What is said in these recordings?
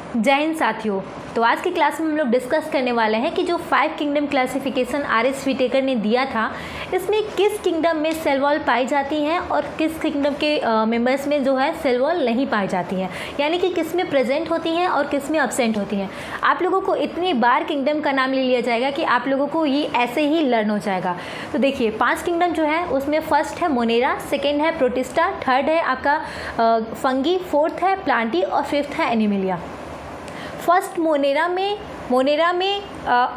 जय हिंद साथियों। तो आज की क्लास में हम लोग डिस्कस करने वाले हैं कि जो 5 किंगडम क्लासिफिकेशन आर.एस. व्हिटेकर ने दिया था, इसमें किस किंगडम में सेल वॉल पाई जाती हैं और किस किंगडम के मेंबर्स में जो है सेल वॉल नहीं पाई जाती हैं, यानी कि किस में प्रेजेंट होती हैं और किस में अब्सेंट होती हैं। आप लोगों को इतनी बार किंगडम का नाम ले लिया जाएगा कि आप लोगों को ये ऐसे ही लर्न हो जाएगा। तो देखिए 5 किंगडम जो है उसमें फर्स्ट है मोनेरा, सेकेंड है प्रोटिस्टा, थर्ड है आपका फंगी, फोर्थ है प्लांटी और फिफ्थ है एनिमिलिया। फर्स्ट मोनेरा में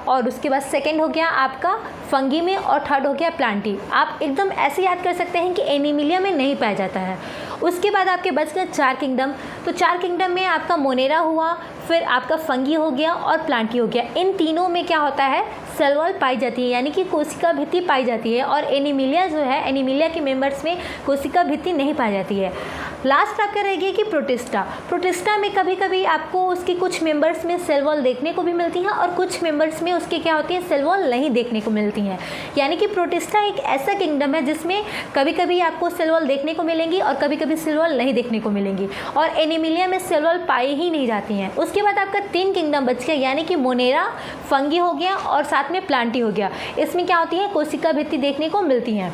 और उसके बाद सेकंड हो गया आपका फंगी में और थर्ड हो गया प्लांटी। आप एकदम ऐसे याद कर सकते हैं कि एनिमिलिया में नहीं पाया जाता है। उसके बाद आपके बच गए 4 किंगडम। तो 4 किंगडम में आपका मोनेरा हुआ, फिर आपका फंगी हो गया और प्लांटी हो गया। इन तीनों में क्या होता है, सेल वॉल पाई जाती है, यानी कि कोशिका भित्ति पाई जाती है। और एनिमिलिया जो है, एनिमिलिया के मेंबर्स में कोशिका भित्ति नहीं पाई जाती है। लास्ट आपका रह गया कि प्रोटिस्टा में कभी कभी आपको उसके कुछ मेंबर्स में सेल वॉल देखने को भी मिलती है और कुछ मेंबर्स में उसके क्या होती है, सेल वॉल नहीं देखने को मिलती हैं। यानी कि प्रोटिस्टा एक ऐसा किंगडम है जिसमें कभी कभी आपको सेल वॉल देखने को मिलेंगी और कभी कभी सेल वॉल नहीं देखने को मिलेंगी। और एनिमिलिया में सेल वॉल पाई ही नहीं जाती हैं। उसके बाद आपका 3 किंगडम बच गया, यानी कि मोनेरा, फंगी हो गया और साथ में प्लांटी हो गया। इसमें क्या होती है, कोशिका भित्ति देखने को मिलती हैं।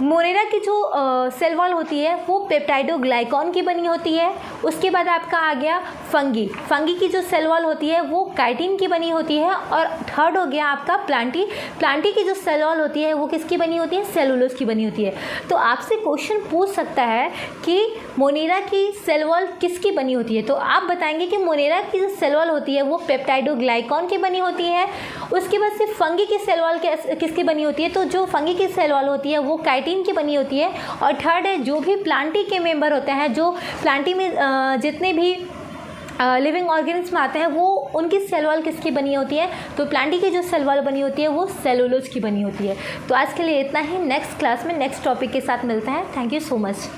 मोनेरा की जो सेल वॉल होती है वो पेप्टाइडोग्लाइकॉन की बनी होती है। उसके बाद आपका आ गया फंगी की जो सेल वॉल होती है वो काइटिन की बनी होती है। और थर्ड हो गया आपका प्लांटी की जो सेल वॉल होती है वो किसकी बनी होती है, सेलुलोज की बनी होती है। तो आपसे क्वेश्चन पूछ सकता है कि मोनेरा की सेल वॉल किसकी बनी होती है, तो आप बताएंगे कि मोनेरा की जो सेल वॉल होती है वो पेप्टाइडोग्लाइकॉन की बनी होती है। उसके बाद से फंगी की सेल वॉल किसकी बनी होती है, तो जो फंगी की सेल वॉल होती है वो काइटिन की बनी होती है। और थर्ड है जो भी प्लांटी के मेंबर होते हैं, जो प्लांटी में जितने भी लिविंग ऑर्गेनिज्म आते हैं वो उनकी सेल वॉल किसकी बनी होती है, तो प्लांटी की जो सेल वॉल बनी होती है वो सेलुलोज की बनी होती है। तो आज के लिए इतना ही। नेक्स्ट क्लास में नेक्स्ट टॉपिक के साथ मिलते हैं। Thank you so much.